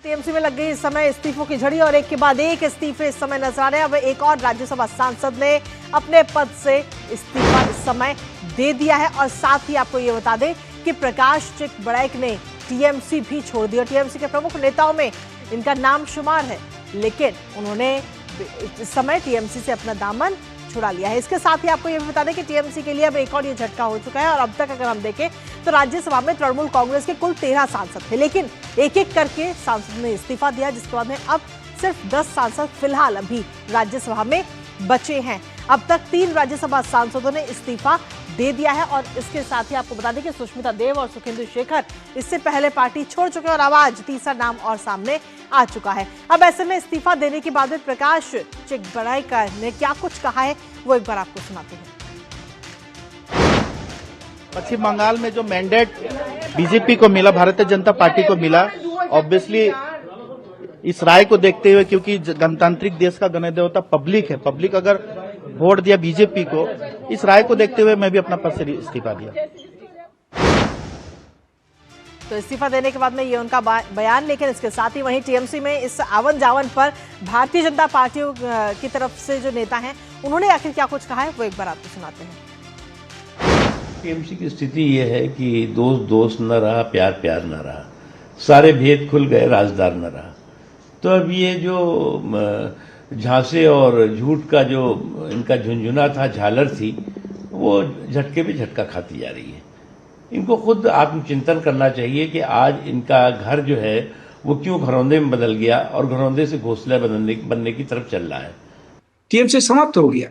TMC में लग गई इस समय इस्तीफों की झड़ी और एक के बाद एक इस्तीफे इस समय नजर आ रहे हैं। अब एक और राज्यसभा सांसद ने अपने पद से इस्तीफा इस समय दे दिया है और साथ ही आपको ये बता दें कि प्रकाश चिकबड़ैक ने टीएमसी भी छोड़ दिया। टीएमसी के प्रमुख नेताओं में इनका नाम शुमार है, लेकिन उन्होंने इस समय टीएमसी से अपना दामन छुड़ा लिया है। इसके साथ ही आपको ये भी बता दें कि टीएमसी के लिए अब एक और ये झटका हो चुका है और अब तक अगर हम देखें तो राज्यसभा में तृणमूल कांग्रेस के कुल 13 सांसद थे, लेकिन एक एक करके सांसद ने इस्तीफा दिया, जिसके बाद में अब सिर्फ 10 सांसद फिलहाल अभी राज्यसभा में बचे हैं। अब तक 3 राज्यसभा सांसदों ने इस्तीफा दे दिया है और इसके साथ ही आपको बता दें कि सुष्मिता देव और सुखेंदु शेखर इससे पहले पार्टी छोड़ चुके हैं और अब आज तीसरा नाम और सामने आ चुका है। अब ऐसे में इस्तीफा देने के बाद प्रकाश चिकबड़ैक ने क्या कुछ कहा है वो एक बार आपको सुनाते हैं। पश्चिम बंगाल में जो मैंडेट बीजेपी को मिला, भारतीय जनता पार्टी को मिला, ऑब्वियसली इस राय को देखते हुए, क्योंकि गणतांत्रिक देश का गणदेवता पब्लिक है, पब्लिक अगर वोट दिया बीजेपी को, इस राय को देखते हुए मैं भी अपना पद से इस्तीफा दिया। तो इस्तीफा देने के बाद में ये उनका बयान, लेकिन इसके साथ ही वहीं टीएमसी में इस आवन जावन पर भारतीय जनता पार्टी की तरफ से जो नेता हैं उन्होंने आखिर क्या कुछ कहा है वो एक बार आपको सुनाते हैं। टीएमसी की स्थिति ये है कि दोस्त दोस्त न रहा, प्यार प्यार न रहा, सारे भेद खुल गए, राजदार न रहा। तो अब ये जो झांसे और झूठ का जो इनका झुंझुना था, झालर थी, वो झटके पे झटका खाती जा रही है। इनको खुद आत्मचिंतन करना चाहिए कि आज इनका घर जो है वो क्यों घरौंदे में बदल गया और घरौंदे से घोंसला बनने की तरफ चल रहा है। टीएमसी समाप्त हो गया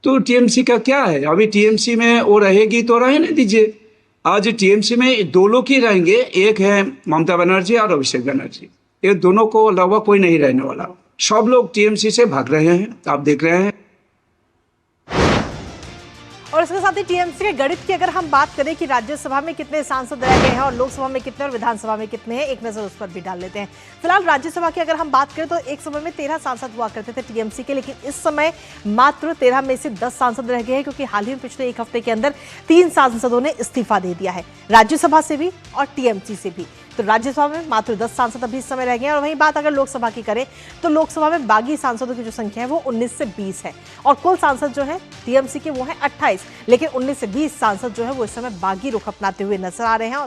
तो टीएमसी का क्या है? अभी टीएमसी में वो रहेगी तो रहने दीजिए। आज टीएमसी में 2 लोग ही रहेंगे, एक है ममता बनर्जी और अभिषेक बनर्जी। ये दोनों को अलावा कोई नहीं रहने वाला। सब लोग टीएमसी से भाग रहे हैं, आप देख रहे हैं। और इसके साथ ही टीएमसी के गणित की अगर हम बात करें कि राज्यसभा में कितने सांसद रह गए हैं और लोकसभा में कितने और विधानसभा में कितने हैं, एक नजर उस पर भी डाल लेते हैं। फिलहाल राज्यसभा की अगर हम बात करें तो एक समय में 13 सांसद हुआ करते थे टीएमसी के, लेकिन इस समय मात्र 13 में से 10 सांसद रह गए हैं, क्योंकि हाल ही में पिछले एक हफ्ते के अंदर 3 सांसदों ने इस्तीफा दे दिया है, राज्यसभा से भी और टीएमसी से भी। तो राज्यसभा में मात्र 10 सांसद अभी इस समय रह गए हैं। और वहीं बात अगर लोकसभा की करें तो लोकसभा में बागी सांसदों की जो संख्या है वो 19 से 20 है और कुल सांसद जो है टीएमसी के वो है 28, लेकिन 19 से 20 सांसद जो है वो इस समय बागी रुख अपनाते हुए नजर आ रहे हैं।